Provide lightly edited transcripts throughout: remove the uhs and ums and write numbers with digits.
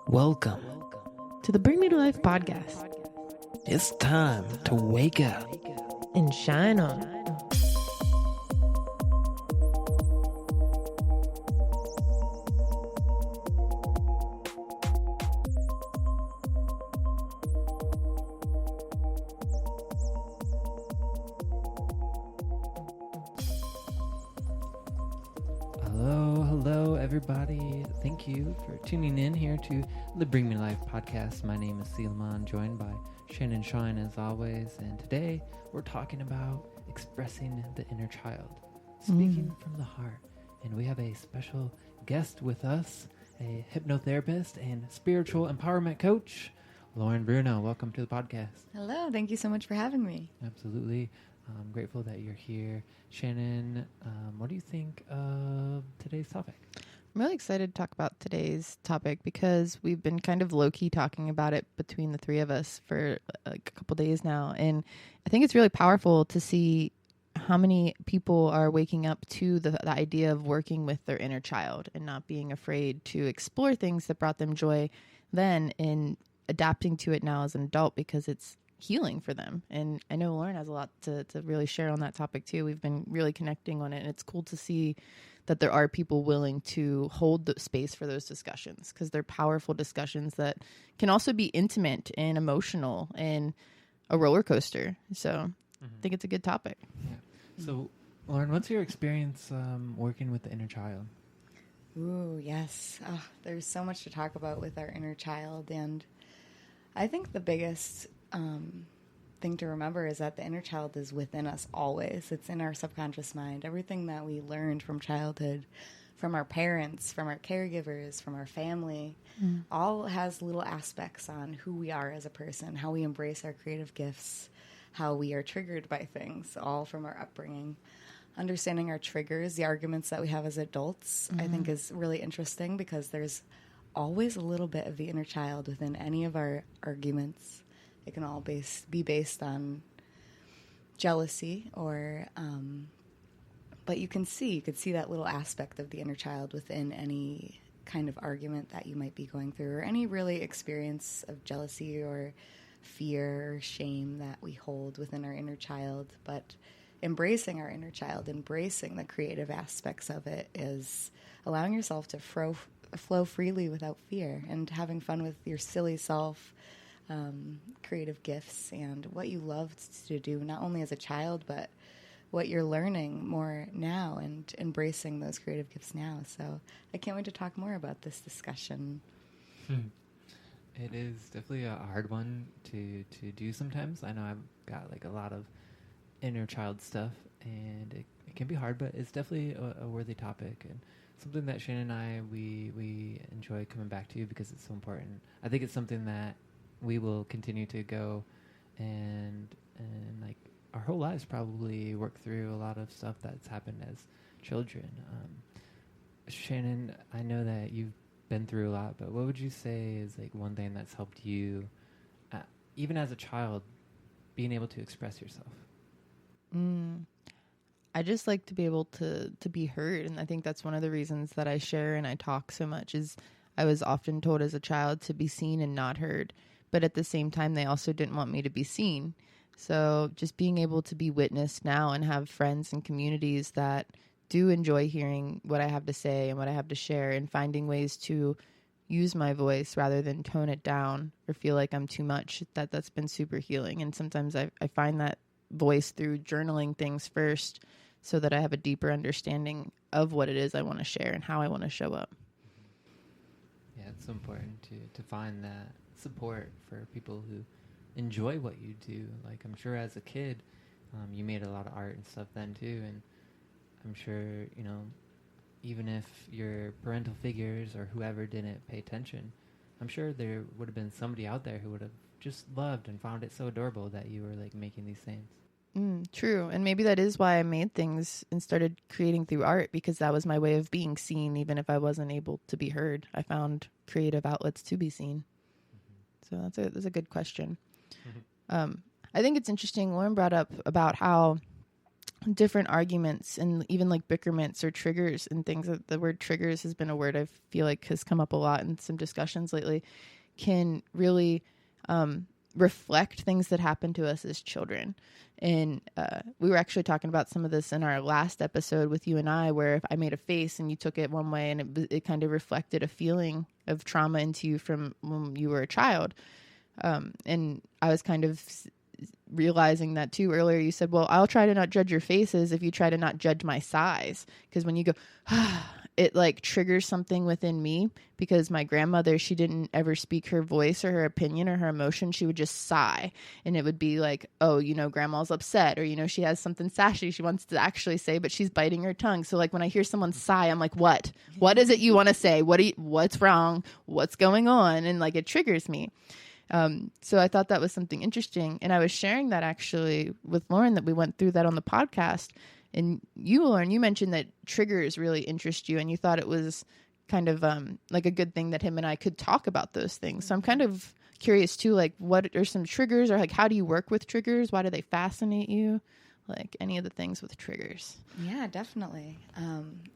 Welcome to the Bring Me to Life podcast. It's time to wake up and shine on. Hello, everybody. Thank you for tuning in here to the Bring Me to Life podcast. My name is Selomon, joined by Shannon Shine as always, and today we're talking about expressing the inner child, speaking from the heart. And we have a special guest with us, a hypnotherapist and spiritual empowerment coach, Lauren Bruno. Welcome to the podcast. Hello, thank you so much for having me. Absolutely. I'm grateful that you're here. Shannon, what do you think of today's topic? I'm really excited to talk about today's topic because we've been kind of low-key talking about it between the three of us for like a couple days now. And I think it's really powerful to see how many people are waking up to the idea of working with their inner child and not being afraid to explore things that brought them joy then and adapting to it now as an adult because it's healing for them. And I know Lauren has a lot to really share on that topic too. We've been really connecting on it, and it's cool to see that there are people willing to hold the space for those discussions because they're powerful discussions that can also be intimate and emotional and a roller coaster. So I think it's a good topic. Yeah. So Lauren, what's your experience working with the inner child? Ooh, yes. There's so much to talk about with our inner child. And I think the biggest thing to remember is that the inner child is within us always. It's in our subconscious mind. Everything that we learned from childhood, from our parents, from our caregivers, from our family, all has little aspects on who we are as a person, how we embrace our creative gifts, how we are triggered by things, all from our upbringing. Understanding our triggers, the arguments that we have as adults, I think is really interesting because there's always a little bit of the inner child within any of our arguments. It can all be based on jealousy or, but you could see that little aspect of the inner child within any kind of argument that you might be going through or any really experience of jealousy or fear or shame that we hold within our inner child. But embracing our inner child, embracing the creative aspects of it is allowing yourself to flow freely without fear and having fun with your silly self, creative gifts and what you loved to do, not only as a child, but what you're learning more now and embracing those creative gifts now. So I can't wait to talk more about this discussion. It is definitely a hard one to do sometimes. I know I've got like a lot of inner child stuff and it can be hard, but it's definitely a worthy topic and something that Shannon and I, we enjoy coming back to because it's so important. I think it's something that we will continue to go and like our whole lives probably work through a lot of stuff that's happened as children. Shannon, I know that you've been through a lot, but what would you say is like one thing that's helped you, even as a child, being able to express yourself? I just like to be able to be heard. And I think that's one of the reasons that I share and I talk so much is I was often told as a child to be seen and not heard. But at the same time, they also didn't want me to be seen. So just being able to be witnessed now and have friends and communities that do enjoy hearing what I have to say and what I have to share and finding ways to use my voice rather than tone it down or feel like I'm too much, that's been super healing. And sometimes I find that voice through journaling things first so that I have a deeper understanding of what it is I want to share and how I want to show up. Yeah, it's so important to find that support for people who enjoy what you do. Like I'm sure as a kid, you made a lot of art and stuff then too, and I'm sure, you know, even if your parental figures or whoever didn't pay attention, I'm sure there would have been somebody out there who would have just loved and found it so adorable that you were like making these things. True. And maybe that is why I made things and started creating through art, because that was my way of being seen, even if I wasn't able to be heard. I found creative outlets to be seen. So that's a good question. I think it's interesting. Lauren brought up about how different arguments and even like bickerments or triggers and things. The word triggers has been a word I feel like has come up a lot in some discussions lately, can really reflect things that happen to us as children. And we were actually talking about some of this in our last episode with you and I, where if I made a face and you took it one way and it kind of reflected a feeling of trauma into you from when you were a child. And I was kind of realizing that too earlier. You said, well, I'll try to not judge your faces if you try to not judge my size. Because when you go, it like triggers something within me, because my grandmother, she didn't ever speak her voice or her opinion or her emotion. She would just sigh, and it would be like, oh, you know, grandma's upset, or, you know, she has something sassy she wants to actually say, but she's biting her tongue. So like when I hear someone sigh, I'm like, what is it you want to say? What's wrong? What's going on? And like, it triggers me. So I thought that was something interesting. And I was sharing that actually with Lauren, that we went through that on the podcast. And you, Lauren, you mentioned that triggers really interest you, and you thought it was kind of like a good thing that him and I could talk about those things. So I'm kind of curious too, like what are some triggers, or like how do you work with triggers? Why do they fascinate you? Like any of the things with triggers. Yeah, definitely.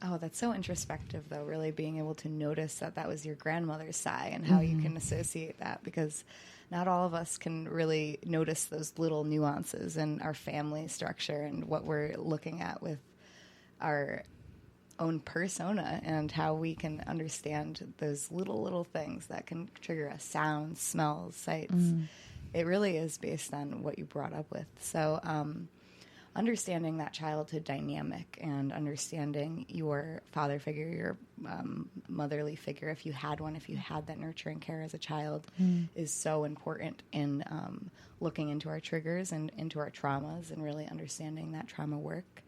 Oh, that's so introspective, though, really being able to notice that that was your grandmother's sigh and how you can associate that, because not all of us can really notice those little nuances in our family structure and what we're looking at with our own persona, and how we can understand those little things that can trigger us: sounds, smells, sights. It really is based on what you brought up with. So, understanding that childhood dynamic and understanding your father figure, your motherly figure, if you had one, if you had that nurturing care as a child, is so important in looking into our triggers and into our traumas, and really understanding that trauma work.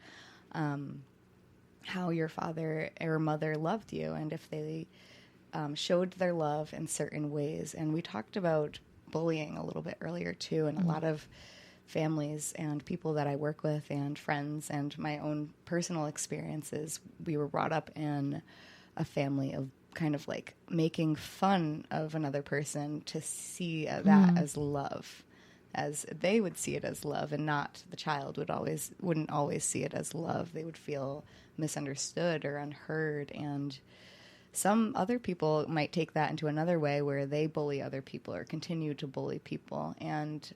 How your father or mother loved you, and if they showed their love in certain ways. And we talked about bullying a little bit earlier too, and a lot of families and people that I work with and friends and my own personal experiences, we were brought up in a family of kind of like making fun of another person to see that as love, as they would see it as love, and not the child wouldn't always see it as love. They would feel misunderstood or unheard, and some other people might take that into another way where they bully other people or continue to bully people. And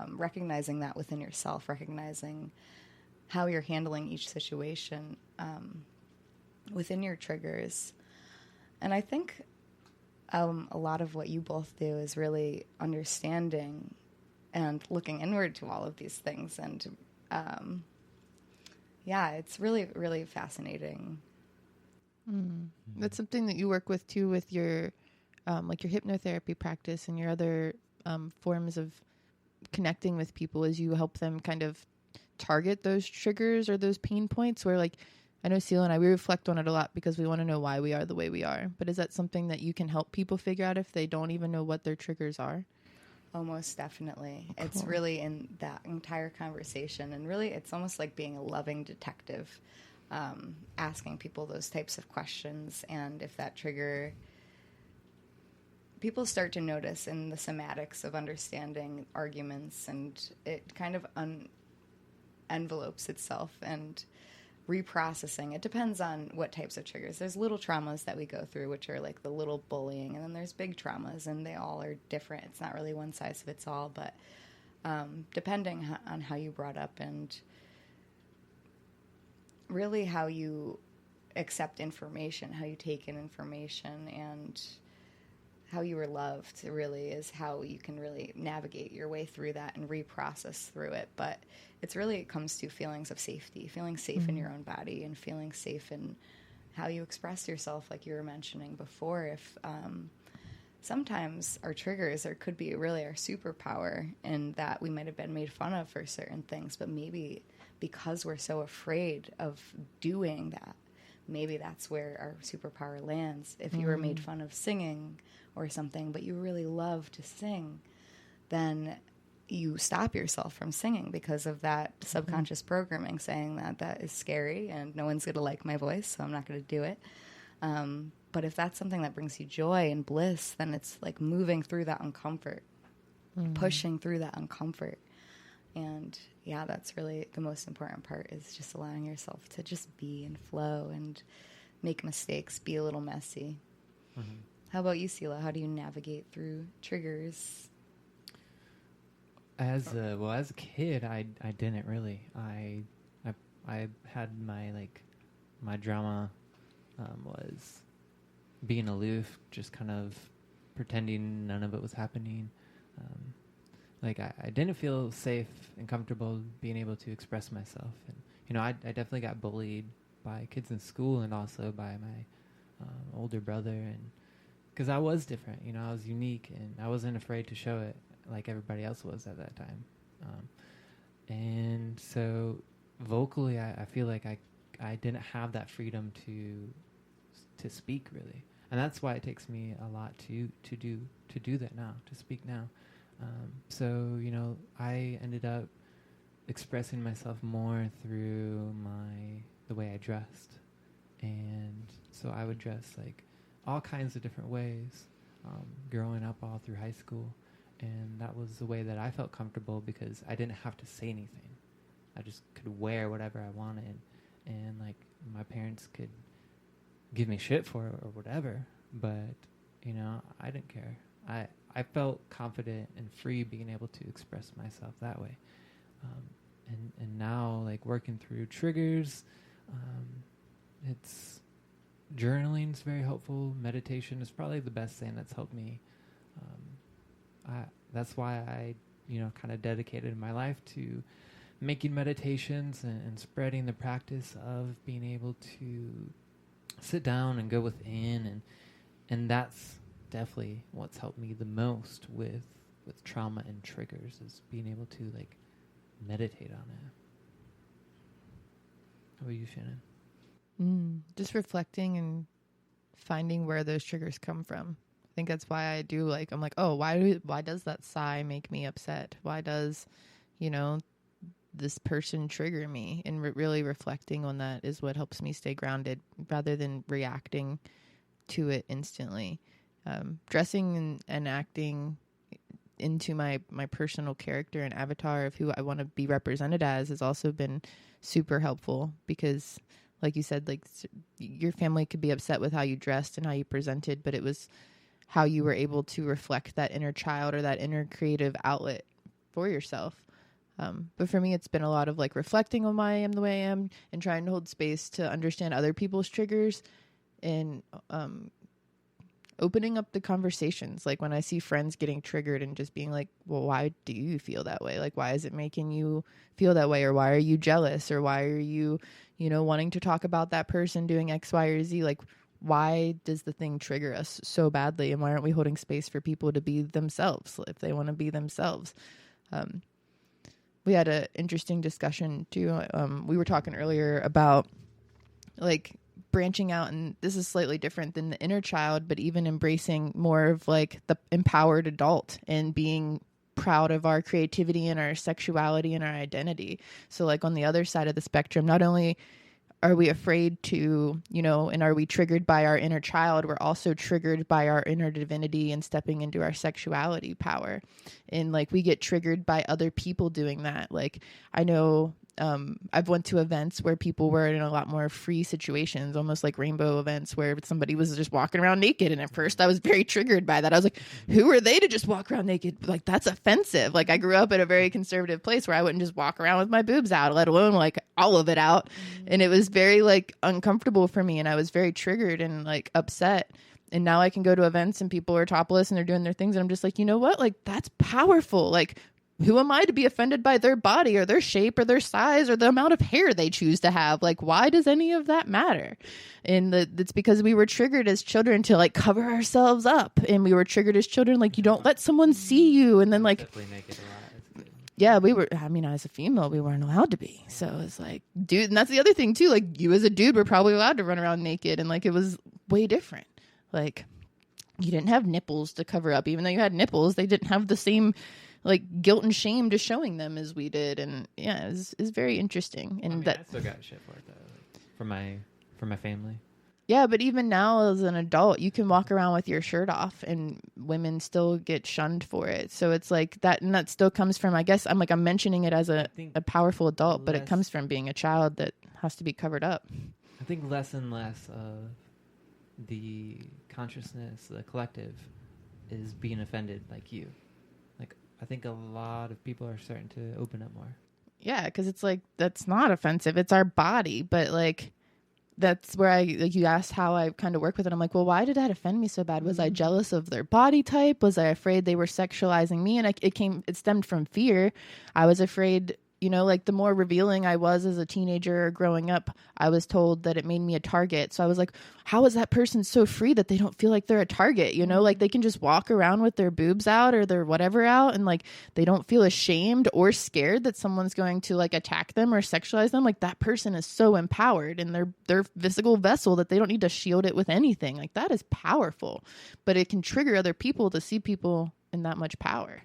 recognizing that within yourself, recognizing how you're handling each situation within your triggers. And I think a lot of what you both do is really understanding and looking inward to all of these things. And yeah, it's really, really fascinating. That's something that you work with too, with your like your hypnotherapy practice and your other forms of connecting with people, as you help them kind of target those triggers or those pain points, where like I know Seal and I, we reflect on it a lot because we want to know why we are the way we are. But is that something that you can help people figure out if they don't even know what their triggers are? Oh, most definitely. Cool. It's really in that entire conversation, and really it's almost like being a loving detective, asking people those types of questions. And if that trigger, people start to notice in the somatics of understanding arguments, and it kind of envelopes itself and reprocessing. It depends on what types of triggers. There's little traumas that we go through, which are like the little bullying, and then there's big traumas, and they all are different. It's not really one size fits all, but depending on how you brought up and really how you accept information, how you take in information, and how you were loved really is how you can really navigate your way through that and reprocess through it. But it comes to feelings of safety, feeling safe in your own body, and feeling safe in how you express yourself, like you were mentioning before. If sometimes our triggers could be really our superpower, in that we might have been made fun of for certain things, but maybe because we're so afraid of doing that, maybe that's where our superpower lands. If you were made fun of singing or something, but you really love to sing, then you stop yourself from singing because of that subconscious programming saying that is scary and no one's going to like my voice, so I'm not going to do it. But if that's something that brings you joy and bliss, then it's like moving through that uncomfort, pushing through that uncomfort. And yeah, that's really the most important part, is just allowing yourself to just be and flow and make mistakes, be a little messy. Mm-hmm. How about you, Sela? How do you navigate through triggers? As a kid, I didn't really. I had my drama was being aloof, just kind of pretending none of it was happening. I didn't feel safe and comfortable being able to express myself. And I definitely got bullied by kids in school and also by my older brother, and because I was different. I was unique, and I wasn't afraid to show it like everybody else was at that time. And so vocally, I feel like I didn't have that freedom to speak, really. And that's why it takes me a lot to do that now, to speak now. So I ended up expressing myself more through the way I dressed. And so I would dress like all kinds of different ways, growing up all through high school. And that was the way that I felt comfortable, because I didn't have to say anything. I just could wear whatever I wanted. And like my parents could give me shit for it or whatever. But, I didn't care. I felt confident and free being able to express myself that way. And now, like, working through triggers, it's journaling's very helpful. Meditation is probably the best thing that's helped me. That's why I, kind of dedicated my life to making meditations and spreading the practice of being able to sit down and go within, and that's definitely what's helped me the most with trauma and triggers, is being able to like meditate on it. How about you, Shannon? Just reflecting and finding where those triggers come from. I think that's why I do I'm like, oh, why does that sigh make me upset? Why does, this person trigger me? And really reflecting on that is what helps me stay grounded rather than reacting to it instantly. Dressing and acting into my personal character and avatar of who I want to be represented as has also been super helpful, because like you said, like your family could be upset with how you dressed and how you presented, but it was how you were able to reflect that inner child or that inner creative outlet for yourself. But for me, it's been a lot of like reflecting on why I am the way I am and trying to hold space to understand other people's triggers and opening up the conversations. Like when I see friends getting triggered and just being like, well, why do you feel that way? Like, why is it making you feel that way? Or why are you jealous? Or why are you, wanting to talk about that person doing X, Y, or Z? Like, why does the thing trigger us so badly? And why aren't we holding space for people to be themselves if they want to be themselves? We had an interesting discussion too. We were talking earlier about like branching out, and this is slightly different than the inner child, but even embracing more of like the empowered adult and being proud of our creativity and our sexuality and our identity. So like on the other side of the spectrum, not only are we afraid to, and are we triggered by our inner child, we're also triggered by our inner divinity and stepping into our sexuality power. And like we get triggered by other people doing that. Like I know I've went to events where people were in a lot more free situations, almost like rainbow events where somebody was just walking around naked. And at first I was very triggered by that. I was like, who are they to just walk around naked? Like, that's offensive. Like I grew up at a very conservative place where I wouldn't just walk around with my boobs out, let alone like all of it out. And it was very like uncomfortable for me. And I was very triggered and like upset. And now I can go to events and people are topless and they're doing their things. And I'm just like, you know what? Like, that's powerful. Like, who am I to be offended by their body or their shape or their size or the amount of hair they choose to have? Like, why does any of that matter? And it's because we were triggered as children to like cover ourselves up. And we were triggered as children, like, you don't let someone see you. And then like, Definitely naked a lot. yeah, we were, as a female, we weren't allowed to be. So it's like, dude, and that's the other thing too. Like you as a dude were probably allowed to run around naked, and like, it was way different. Like you didn't have nipples to cover up, even though you had nipples, they didn't have the same like guilt and shame to showing them as we did. And yeah, it's very interesting. And I still got shit for it though, like, from my family. Yeah, but even now as an adult, you can walk around with your shirt off and women still get shunned for it. So it's like that, and that still comes from, I guess I'm mentioning it as a powerful adult, but it comes from being a child that has to be covered up. I think less and less of the consciousness, the collective, is being offended like you. Like, I think a lot of people are starting to open up more. Yeah, because it's like, that's not offensive. It's our body, but like, that's where you asked how I kind of work with it. I'm like, well, why did that offend me so bad? Was I jealous of their body type? Was I afraid they were sexualizing me? And it stemmed from fear. I was afraid, like the more revealing I was as a teenager or growing up, I was told that it made me a target. So I was like, how is that person so free that they don't feel like they're a target? Like they can just walk around with their boobs out or their whatever out, and like they don't feel ashamed or scared that someone's going to like attack them or sexualize them. Like that person is so empowered in their physical vessel that they don't need to shield it with anything. Like that is powerful, but it can trigger other people to see people in that much power.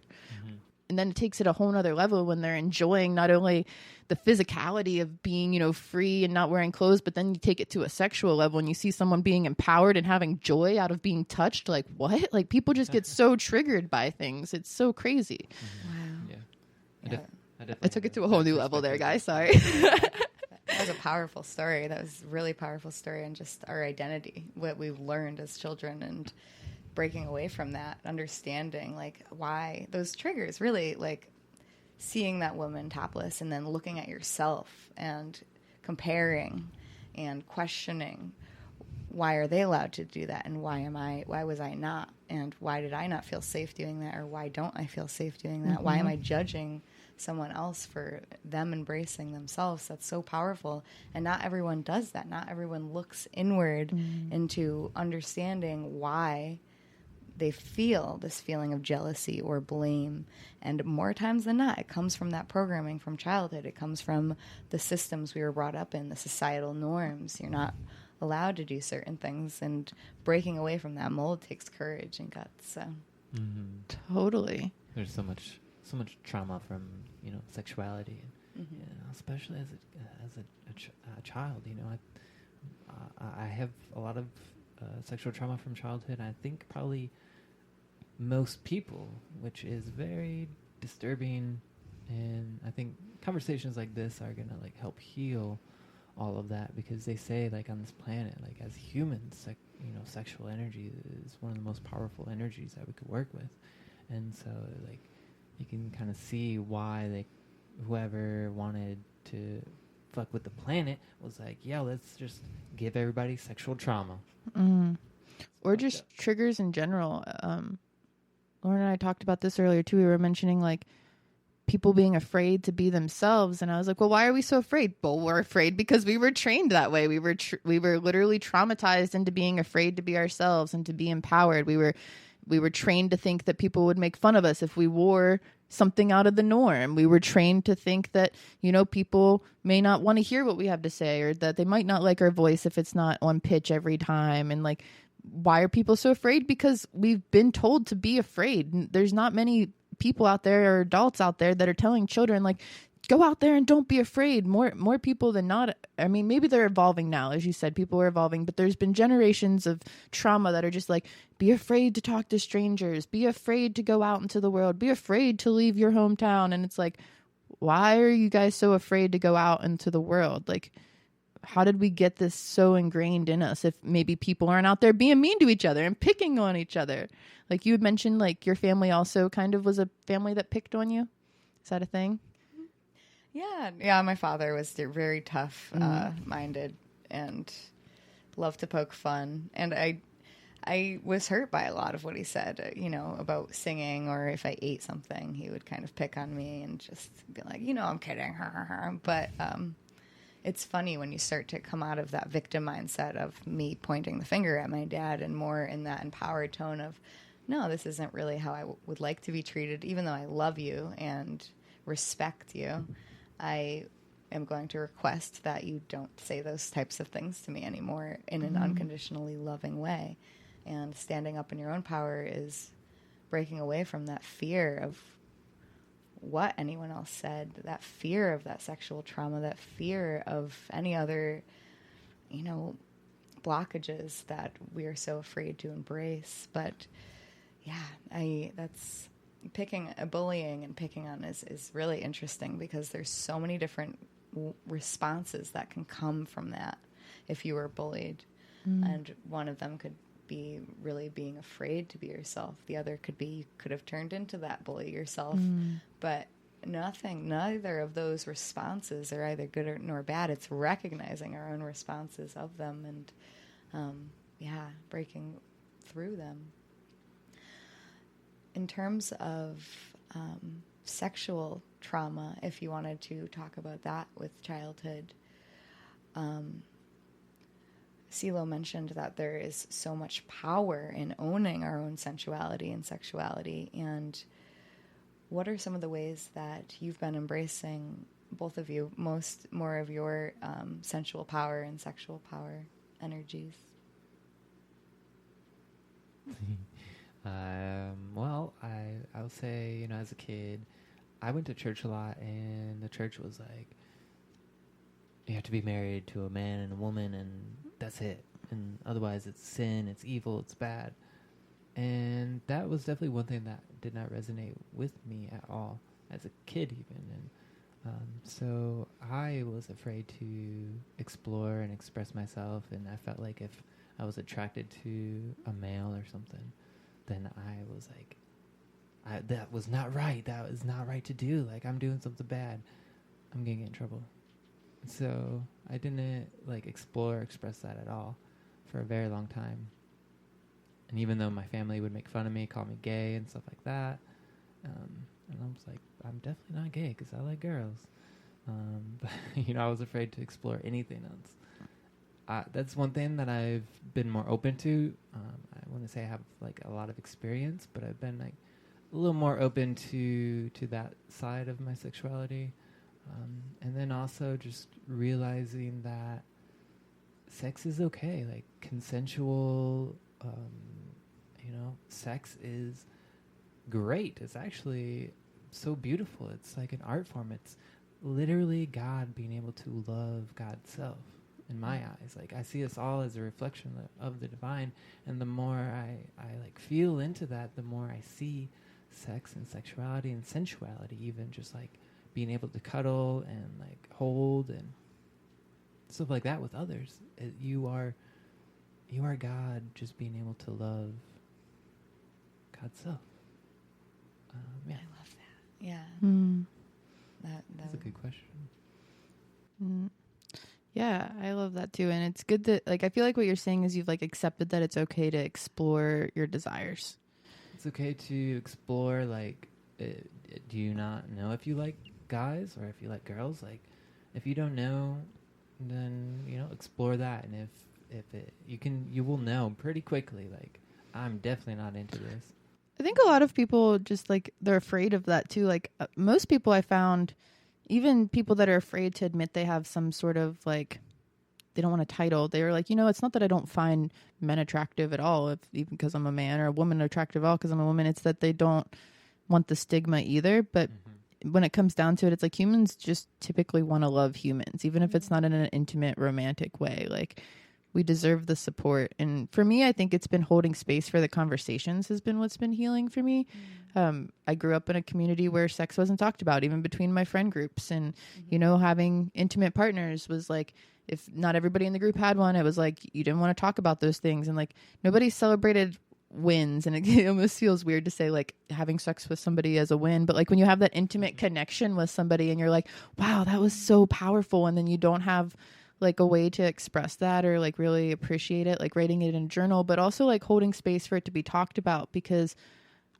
And then it takes it a whole nother level when they're enjoying not only the physicality of being, free and not wearing clothes, but then you take it to a sexual level and you see someone being empowered and having joy out of being touched. Like, what? Like, people just get so triggered by things. It's so crazy. Wow. Yeah. I took it to a whole new level there, guys. Sorry. That was a powerful story. That was a really powerful story, and just our identity, what we've learned as children, and breaking away from that, understanding like why those triggers, really like seeing that woman topless and then looking at yourself and comparing and questioning, why are they allowed to do that, and why was I not, and why did I not feel safe doing that, or why don't I feel safe doing that? Why am I judging someone else for them embracing themselves? That's so powerful. And not everyone does that. Not everyone looks inward into understanding why they feel this feeling of jealousy or blame. And more times than not, it comes from that programming from childhood. It comes from the systems we were brought up in, the societal norms. You're not allowed to do certain things, and breaking away from that mold takes courage and guts. So Totally. There's so much trauma from sexuality, especially as a child. I have a lot of sexual trauma from childhood. I think probably most people, which is very disturbing, and I think conversations like this are gonna like help heal all of that, because they say like on this planet, like as humans, sexual energy is one of the most powerful energies that we could work with, and so like you can kind of see why whoever wanted to fuck with the planet was like, yeah, let's just give everybody sexual trauma. Or just triggers in general. Lauren and I talked about this earlier too. We were mentioning like people being afraid to be themselves, and I was like, well, why are we so afraid? Well, we're afraid because we were trained that way. We were literally traumatized into being afraid to be ourselves and to be empowered. We were trained to think that people would make fun of us if we wore something out of the norm. We were trained to think that, people may not want to hear what we have to say, or that they might not like our voice if it's not on pitch every time. And like, why are people so afraid? Because we've been told to be afraid. There's not many people out there or adults out there that are telling children like, go out there and don't be afraid. More people than not. I mean, maybe they're evolving now. As you said, people are evolving, but there's been generations of trauma that are just like, be afraid to talk to strangers, be afraid to go out into the world, be afraid to leave your hometown. And it's like, why are you guys so afraid to go out into the world? Like, how did we get this so ingrained in us if maybe people aren't out there being mean to each other and picking on each other? Like you had mentioned, like your family also kind of was a family that picked on you. Is that a thing? Yeah. My father was very tough minded and loved to poke fun. And I was hurt by a lot of what he said, about singing, or if I ate something, he would kind of pick on me and just be like, I'm kidding. But it's funny when you start to come out of that victim mindset of me pointing the finger at my dad, and more in that empowered tone of, no, this isn't really how I would like to be treated. Even though I love you and respect you, I am going to request that you don't say those types of things to me anymore in an unconditionally loving way. And standing up in your own power is breaking away from that fear of what anyone else said, that fear of that sexual trauma, that fear of any other, blockages that we are so afraid to embrace. But yeah, that's bullying and picking on is really interesting, because there's so many different responses that can come from that if you were bullied. And one of them could be really being afraid to be yourself. The other could be you could have turned into that bully yourself. But neither of those responses are either good nor bad. It's recognizing our own responses of them and breaking through them. In terms of sexual trauma, if you wanted to talk about that with childhood, Silo mentioned that there is so much power in owning our own sensuality and sexuality. And what are some of the ways that you've been embracing, both of you, more of your sensual power and sexual power energies? Well, I'll say, as a kid, I went to church a lot, and the church was like, you have to be married to a man and a woman, and that's it. And otherwise, it's sin, it's evil, it's bad. And that was definitely one thing that did not resonate with me at all, as a kid even. And so I was afraid to explore and express myself, and I felt like if I was attracted to a male or something, then I was like, that was not right. That was not right to do. Like, I'm doing something bad. I'm going to get in trouble. So I didn't express that at all for a very long time. And even though my family would make fun of me, call me gay and stuff like that, and I was like, I'm definitely not gay because I like girls. But, I was afraid to explore anything else. That's one thing that I've been more open to. I wouldn't say I have a lot of experience, but I've been a little more open to that side of my sexuality. And then also just realizing that sex is okay. Consensual, sex is great. It's actually so beautiful. It's like an art form. It's literally God being able to love God's self. In my eyes, I see us all as a reflection of the divine, and the more I feel into that, the more I see sex and sexuality and sensuality, even just being able to cuddle and hold and stuff like that with others. You are God, just being able to love God's self. I love that. Yeah. That's a good question. Yeah, I love that too. And it's good that, I feel like what you're saying is you've accepted that it's okay to explore your desires. It's okay to explore, do you not know if you like guys or if you like girls? If you don't know, then, explore that. And you will know pretty quickly, I'm definitely not into this. I think a lot of people just, they're afraid of that too. Most people I found, even people that are afraid to admit they have some sort of they don't want a title. They're it's not that I don't find men attractive at all, even because I'm a man, or a woman attractive at all because I'm a woman. It's that they don't want the stigma either. But when it comes down to it, it's humans just typically want to love humans, even if it's not in an intimate, romantic way. We deserve the support. And for me, I think it's been holding space for the conversations has been what's been healing for me. I grew up in a community where sex wasn't talked about, even between my friend groups. And, having intimate partners was if not everybody in the group had one, it was you didn't want to talk about those things. And nobody celebrated wins. And it almost feels weird to say having sex with somebody as a win. But when you have that intimate connection with somebody and you're wow, that was so powerful. And then you don't have a way to express that or really appreciate it, writing it in a journal, but also holding space for it to be talked about, because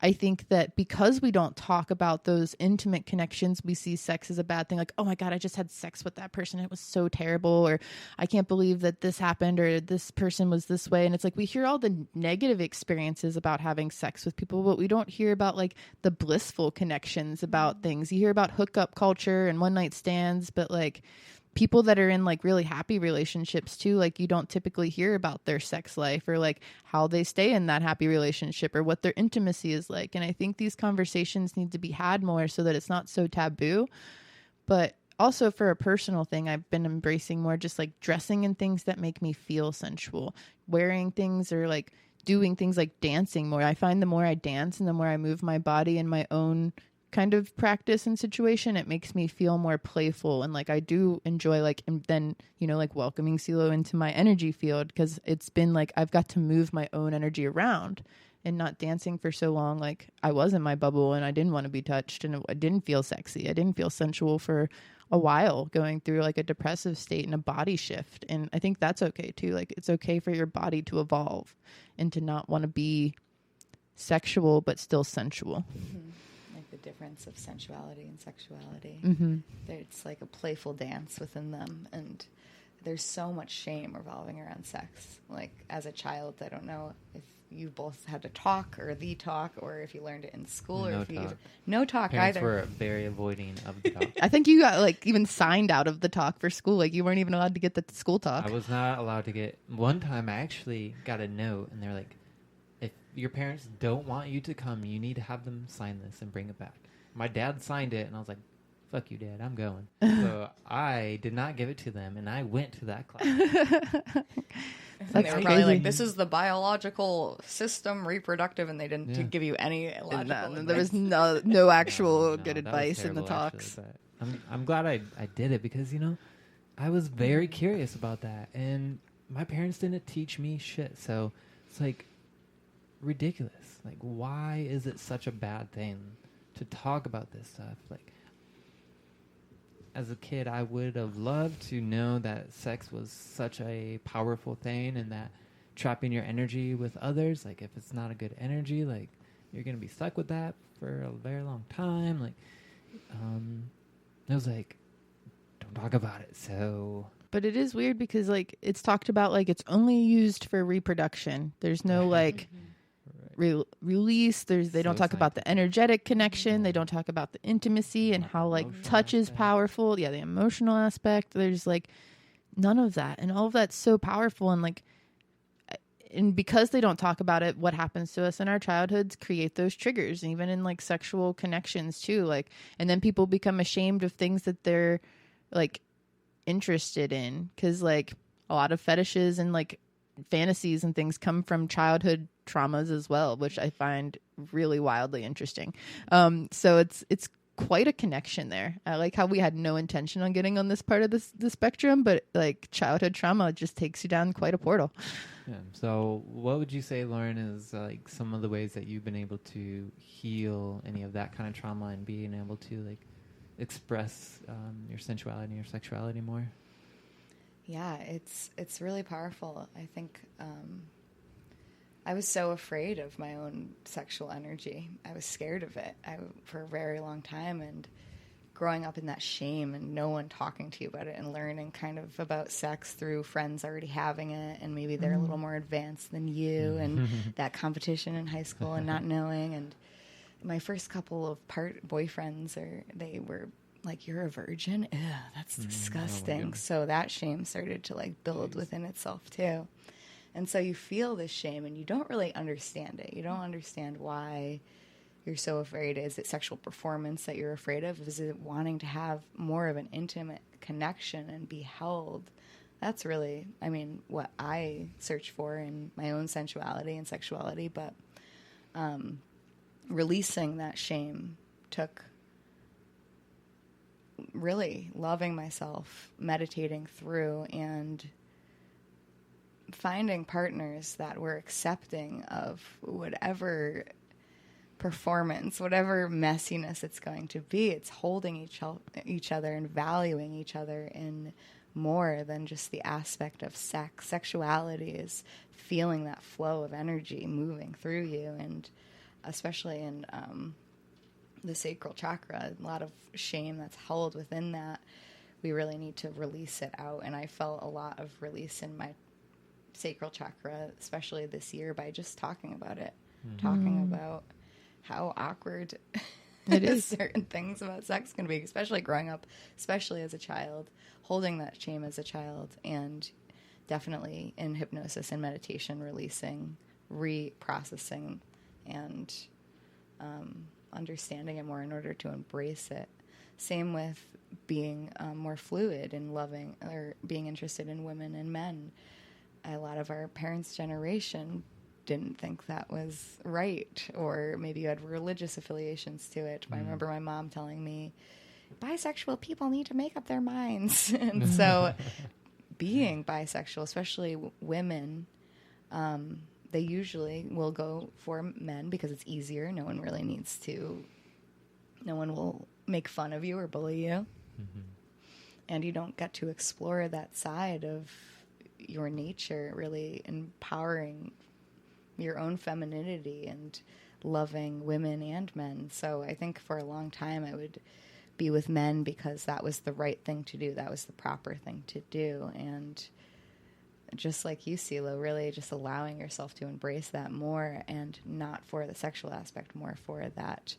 I think that because we don't talk about those intimate connections, we see sex as a bad thing. Oh my God, I just had sex with that person. It was so terrible. Or I can't believe that this happened, or this person was this way. And it's we hear all the negative experiences about having sex with people, but we don't hear about the blissful connections about things. You hear about hookup culture and one night stands, but people that are in really happy relationships too, you don't typically hear about their sex life or how they stay in that happy relationship or what their intimacy is like. And I think these conversations need to be had more so that it's not so taboo. But also for a personal thing, I've been embracing more just like dressing in things that make me feel sensual, wearing things or like doing things like dancing more. I find the more I dance and the more I move my body in my own kind of practice and situation, it makes me feel more playful. And like I do enjoy like, and then, you know, like welcoming CeeLo into my energy field, because it's been like I've got to move my own energy around and not dancing for so long. Like I was in my bubble and I didn't want to be touched and I didn't feel sexy. I didn't feel sensual for a while, going through like a depressive state and a body shift. And I think that's okay too. Like it's okay for your body to evolve and to not want to be sexual but still sensual. Mm-hmm. Like the difference of sensuality and sexuality. Mm-hmm. It's like a playful dance within them, and there's so much shame revolving around sex. Like as a child, I don't know if you both had to talk or the talk, or if you learned it in school, or if you no talk Parents either. were very avoiding of the talk. I think you got like even signed out of the talk for school. Like you weren't even allowed to get the school talk. I was not allowed to get. One time I actually got a note, and they're like, if your parents don't want you to come, you need to have them sign this and bring it back. My dad signed it, and I was like, fuck you, Dad, I'm going. So I did not give it to them, and I went to that class. And they were probably like, this is the biological system, reproductive, and they didn't give you any logical advice. There was no actual good advice in the terrible, talks. Actually, I'm glad I did it, because, you know, I was very curious about that, and my parents didn't teach me shit. So it's like ridiculous. Like, why is it such a bad thing to talk about this stuff? Like, as a kid, I would have loved to know that sex was such a powerful thing, and that trapping your energy with others, like if it's not a good energy, like you're going to be stuck with that for a very long time. Like, it was like, don't talk about it. So, but it is weird because like it's talked about like it's only used for reproduction. There's no like release. They don't talk about the energetic connection. They don't talk about the intimacy and how like touch is powerful. Yeah, the emotional aspect. There's like none of that, and all of that's so powerful. And like, and because they don't talk about it, what happens to us in our childhoods create those triggers, even in like sexual connections too. Like, and then people become ashamed of things that they're like interested in, because like a lot of fetishes and like fantasies and things come from childhood traumas as well, which I find really wildly interesting. So it's quite a connection there. I like how we had no intention on getting on this part of the spectrum, but like childhood trauma just takes you down quite a portal. Yeah. So what would you say, Lauren, is like some of the ways that you've been able to heal any of that kind of trauma and being able to like express your sensuality and your sexuality more? Yeah, it's really powerful. I think I was so afraid of my own sexual energy. I was scared of it for a very long time, and growing up in that shame and no one talking to you about it, and learning kind of about sex through friends already having it, and maybe they're a little more advanced than you, and that competition in high school and not knowing. And my first couple of boyfriends, they were like, you're a virgin? Ew, that's disgusting. So that shame started to like build within itself too. And so you feel this shame and you don't really understand it. You don't understand why you're so afraid. Is it sexual performance that you're afraid of? Is it wanting to have more of an intimate connection and be held? That's really, I mean, what I search for in my own sensuality and sexuality. But releasing that shame took really loving myself, meditating through, and finding partners that were accepting of whatever performance, whatever messiness it's going to be. It's holding each other and valuing each other in more than just the aspect of sex. Sexuality is feeling that flow of energy moving through you, and especially in the sacral chakra, a lot of shame that's held within that. We really need to release it out, and I felt a lot of release in my sacral chakra, especially this year, by just talking about it, talking about how awkward it is. Certain things about sex can be, especially growing up, especially as a child, holding that shame as a child, and definitely in hypnosis and meditation, releasing, reprocessing, and understanding it more in order to embrace it. Same with being more fluid and loving or being interested in women and men. A lot of our parents' generation didn't think that was right, or maybe you had religious affiliations to it. I remember my mom telling me, bisexual people need to make up their minds. And so being bisexual, especially women, they usually will go for men because it's easier. No one will make fun of you or bully you. Mm-hmm. And you don't get to explore that side of your nature, really empowering your own femininity and loving women and men. So I think for a long time I would be with men because that was the right thing to do. That was the proper thing to do. And just like you, CeeLo, really just allowing yourself to embrace that more, and not for the sexual aspect, more for that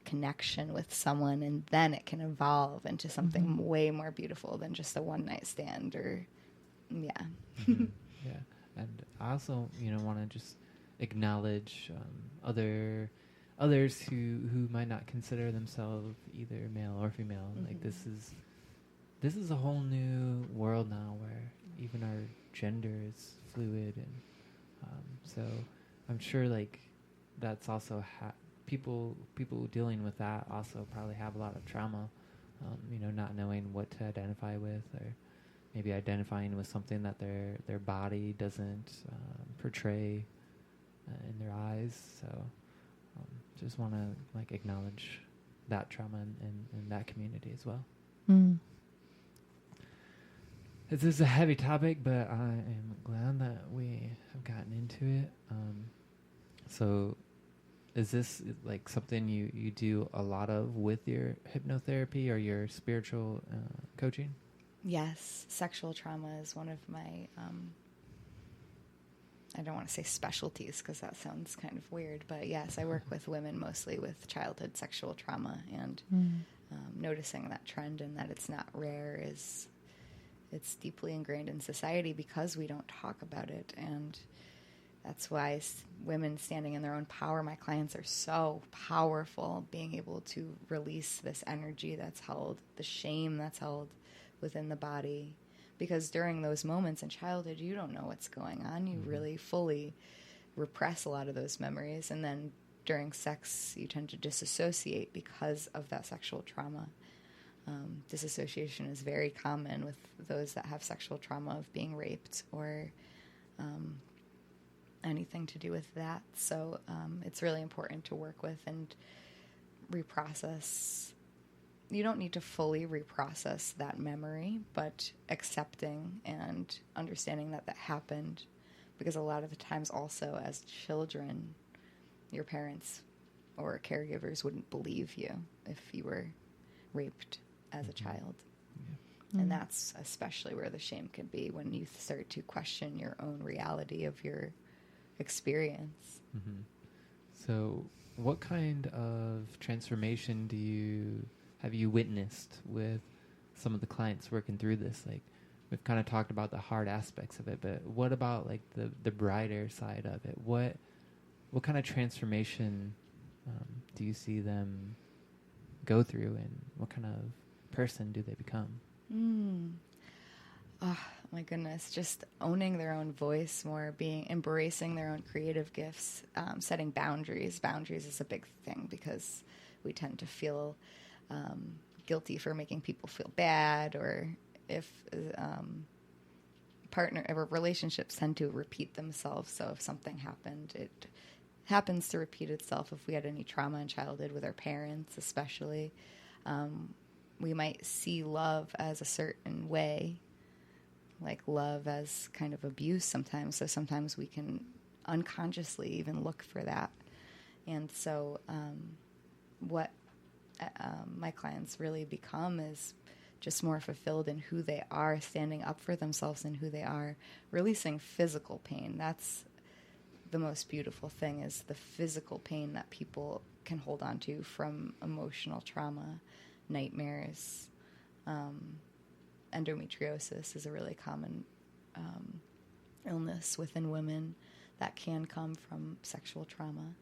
connection with someone, and then it can evolve into something way more beautiful than just a one-night stand or Mm-hmm. Yeah. And I also, want to just acknowledge others who might not consider themselves either male or female. Like this is a whole new world now where even our gender is fluid, and so I'm sure like that's also people dealing with that also probably have a lot of trauma, not knowing what to identify with, or maybe identifying with something that their body doesn't portray in their eyes. So just want to like acknowledge that trauma in that community as well. This is a heavy topic, but I am glad that we have gotten into it. So is this like something you do a lot of with your hypnotherapy or your spiritual coaching? Yes, sexual trauma is one of my, I don't want to say specialties because that sounds kind of weird, but yes, I work with women mostly with childhood sexual trauma, and noticing that trend and that it's not rare it's deeply ingrained in society because we don't talk about it. And that's why women standing in their own power, my clients are so powerful, being able to release this energy that's held, the shame that's held within the body. Because during those moments in childhood, you don't know what's going on. You really fully repress a lot of those memories. And then during sex, you tend to disassociate because of that sexual trauma. Disassociation is very common with those that have sexual trauma of being raped or anything to do with that. So it's really important to work with and reprocess. You don't need to fully reprocess that memory, but accepting and understanding that happened. Because a lot of the times also as children, your parents or caregivers wouldn't believe you if you were raped as a child. Yeah. And that's especially where the shame can be, when you start to question your own reality of your experience. So what kind of transformation have you witnessed with some of the clients working through this? Like, we've kind of talked about the hard aspects of it, but what about like the brighter side of it? What kind of transformation do you see them go through, and what kind of person do they become? Oh my goodness, just owning their own voice more, embracing their own creative gifts, setting boundaries. Boundaries is a big thing because we tend to feel guilty for making people feel bad, or if relationships tend to repeat themselves. So if something happened, it happens to repeat itself. If we had any trauma in childhood with our parents, especially, we might see love as a certain way, like love as kind of abuse sometimes. So sometimes we can unconsciously even look for that. And so what my clients really become is just more fulfilled in who they are, standing up for themselves in who they are, releasing physical pain. That's the most beautiful thing, is the physical pain that people can hold on to from emotional trauma, nightmares. Endometriosis is a really common illness within women that can come from sexual trauma,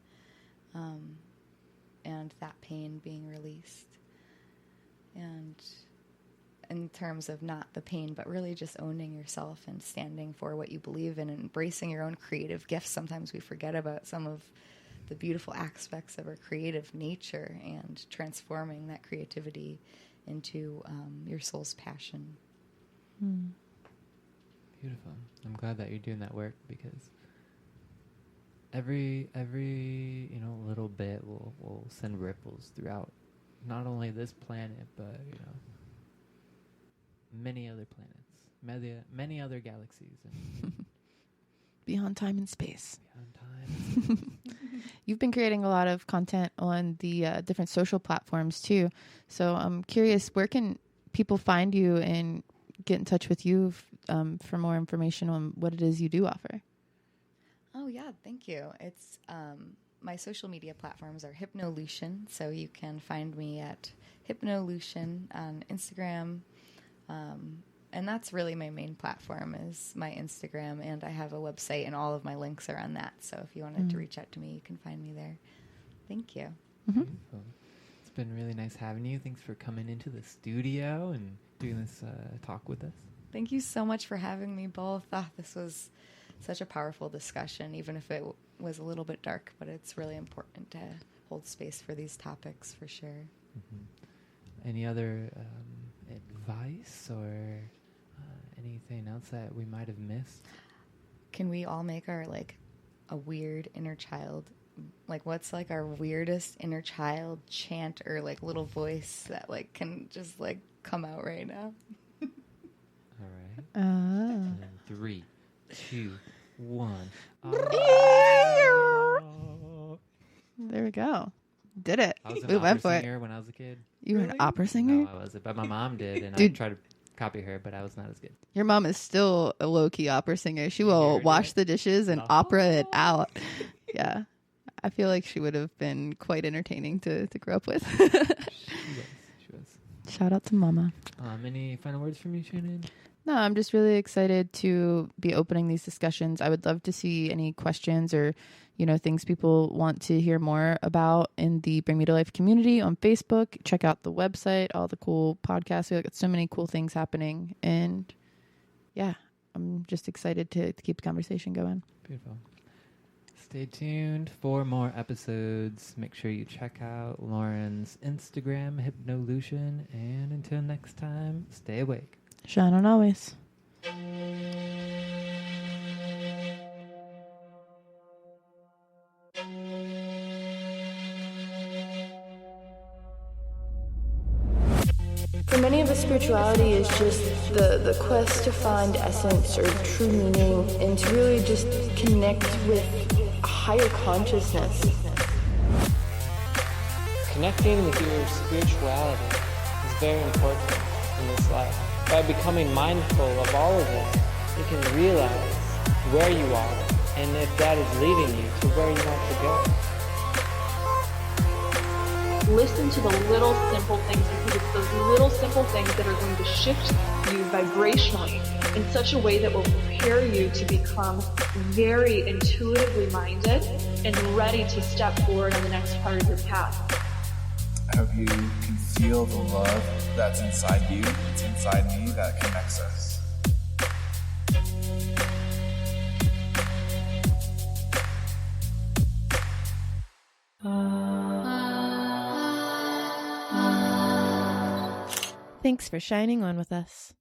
and that pain being released. and in terms of not the pain, but really just owning yourself and standing for what you believe in and embracing your own creative gifts. Sometimes we forget about some of the beautiful aspects of our creative nature and transforming that creativity into your soul's passion. Beautiful. I'm glad that you're doing that work, because every little bit will send ripples throughout not only this planet, but many other planets, many other galaxies, and Beyond time and space. beyond time. You've been creating a lot of content on the different social platforms too. So I'm curious, where can people find you and get in touch with you for more information on what it is you do offer? Oh, yeah, thank you. It's my social media platforms are Hypnolution, so you can find me at Hypnolution on Instagram. And that's really my main platform is my Instagram, and I have a website, and all of my links are on that. So if you wanted to reach out to me, you can find me there. Thank you. Beautiful. It's been really nice having you. Thanks for coming into the studio and doing this talk with us. Thank you so much for having me both. This was such a powerful discussion, even if it was a little bit dark, but it's really important to hold space for these topics for sure. Mm-hmm. Any other advice or anything else that we might have missed? Can we all make our a weird inner child, what's our weirdest inner child chant or little voice that can just come out right now? All right. And 3, 2, 1. There we go. Did it. I was an We went opera for it. singer when I was a kid. You were an opera singer? No, I wasn't, but my mom did, and Dude. I tried to copy her, but I was not as good. Your mom is still a low-key opera singer. She You will heard wash it. the dishes and No. opera it out. Yeah. I feel like she would have been quite entertaining to grow up with. She was. Shout out to Mama. Any final words from you, Shannon? No, I'm just really excited to be opening these discussions. I would love to see any questions or, things people want to hear more about in the Bring Me to Life community on Facebook. Check out the website, all the cool podcasts. We got so many cool things happening. And yeah, I'm just excited to keep the conversation going. Beautiful. Stay tuned for more episodes. Make sure you check out Lauren's Instagram, Hypnolution. And until next time, stay awake. Shine on always. For many of us, spirituality is just the quest to find essence or true meaning and to really just connect with a higher consciousness. Connecting with your spirituality is very important in this life. By becoming mindful of all of it, you can realize where you are and if that is leading you to where you want to go. Listen to the little simple things, because it's those little simple things that are going to shift you vibrationally in such a way that will prepare you to become very intuitively minded and ready to step forward on the next part of your path. I hope you can feel the love that's inside you, that's inside me, that connects us. Thanks for shining on with us.